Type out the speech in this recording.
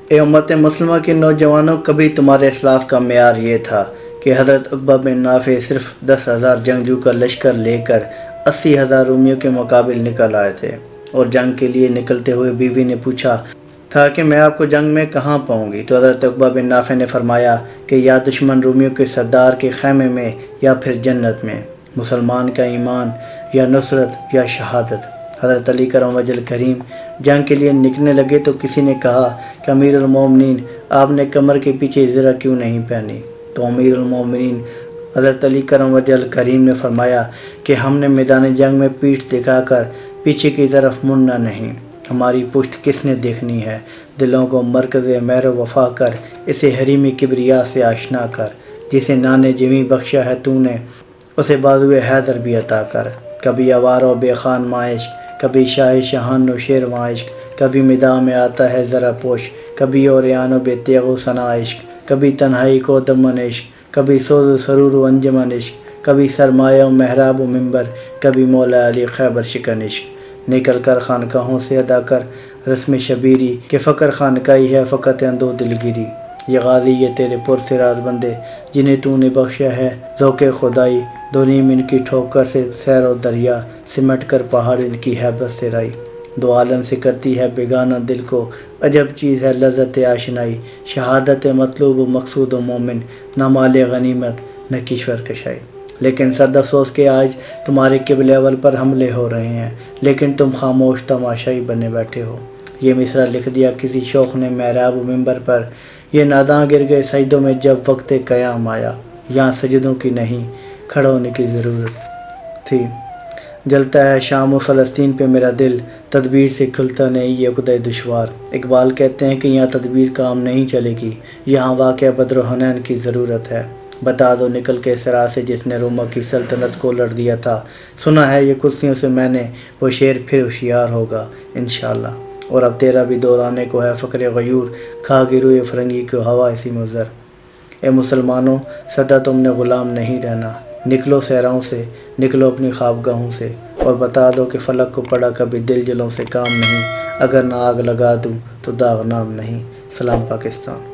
اے امت مسلمہ کے نوجوانوں، کبھی تمہارے اسلاف کا معیار یہ تھا کہ حضرت عقبہ بن نافع صرف 10,000 جنگجو کا لشکر لے کر 80,000 رومیوں کے مقابل نکل آئے تھے، اور جنگ کے لیے نکلتے ہوئے بیوی نے پوچھا تھا کہ میں آپ کو جنگ میں کہاں پاؤں گی، تو حضرت عقبہ بن نافع نے فرمایا کہ یا دشمن رومیوں کے سردار کے خیمے میں یا پھر جنت میں، مسلمان کا ایمان یا نصرت یا شہادت۔ حضرت علی کرم وجہ کریم جنگ کے لیے نکلنے لگے تو کسی نے کہا کہ امیر المومنین، آپ نے کمر کے پیچھے زرہ کیوں نہیں پہنی؟ تو امیر المومنین حضرت علی کرم وجہ کریم نے فرمایا کہ ہم نے میدان جنگ میں پیٹھ دکھا کر پیچھے کی طرف مڑنا نہیں، ہماری پشت کس نے دیکھنی ہے؟ دلوں کو مرکز مہر و وفا کر، اسے حریمی کبریا سے آشنا کر، جسے نان جویں بخشا ہے تو نے، اسے بازوئے حیدر بھی عطا کر۔ کبھی آوار و بے خان عشق، کبھی شاہ شہان و شیر عشق، کبھی مداح میں آتا ہے ذرا پوش، کبھی اوریان و بے تیغ و ثنا عشق، کبھی تنہائی کو دمن عشق، کبھی سوز و سرور و انجمن عشق، کبھی سرمایہ و محراب و منبر، کبھی مولا علی خیبر شکن عشق۔ نکل کر خانقاہوں سے ادا کر رسم شبیری، کہ فقر خانقاہی ہے فقط اندو دلگیری۔ یہ غازی یہ تیرے پرسرار بندے، جنہیں تو نے بخشا ہے ذوق خدائی، دو نیم ان کی ٹھوکر سے سیر و دریا، سمٹ کر پہاڑ ان کی ہیبت سے رائی۔ دو عالم سے کرتی ہے بیگانہ دل کو، عجب چیز ہے لذت آشنائی، شہادت مطلوب و مقصود و مومن، نہ مال غنیمت نہ کشور کشائی۔ لیکن صد افسوس کہ آج تمہارے قبلِ اول پر حملے ہو رہے ہیں، لیکن تم خاموش تماشائی بنے بیٹھے ہو۔ یہ مصرع لکھ دیا کسی شوخ نے محراب و منبر پر، یہ ناداں گر گئے سجدوں میں جب وقت قیام آیا، یہاں سجدوں کی نہیں کھڑا ہونے کی ضرورت تھی۔ جلتا ہے شام و فلسطین پہ میرا دل، تدبیر سے کھلتا نہیں یہ عقدہ دشوار۔ اقبال کہتے ہیں کہ یہاں تدبیر کام نہیں چلے گی، یہاں واقعہ بدر و حنین کی ضرورت ہے۔ بتا دو نکل کے صراع سے جس نے روما کی سلطنت کو لڑ دیا تھا، سنا ہے یہ کرسیوں سے میں نے، وہ شعر پھر ہوشیار ہوگا انشاءاللہ۔ اور اب تیرا بھی دور آنے کو ہے فقر غیور، کھا گروئے فرنگی کو ہوا اسی مضر۔ اے مسلمانوں، سدا تم نے غلام نہیں رہنا، نکلو صحراؤں سے، نکلو اپنی خوابگاہوں سے، اور بتا دو کہ فلک کو پڑا کبھی دل جلوں سے کام نہیں، اگر نہ آگ لگا دوں تو داغ نام نہیں۔ سلام پاکستان۔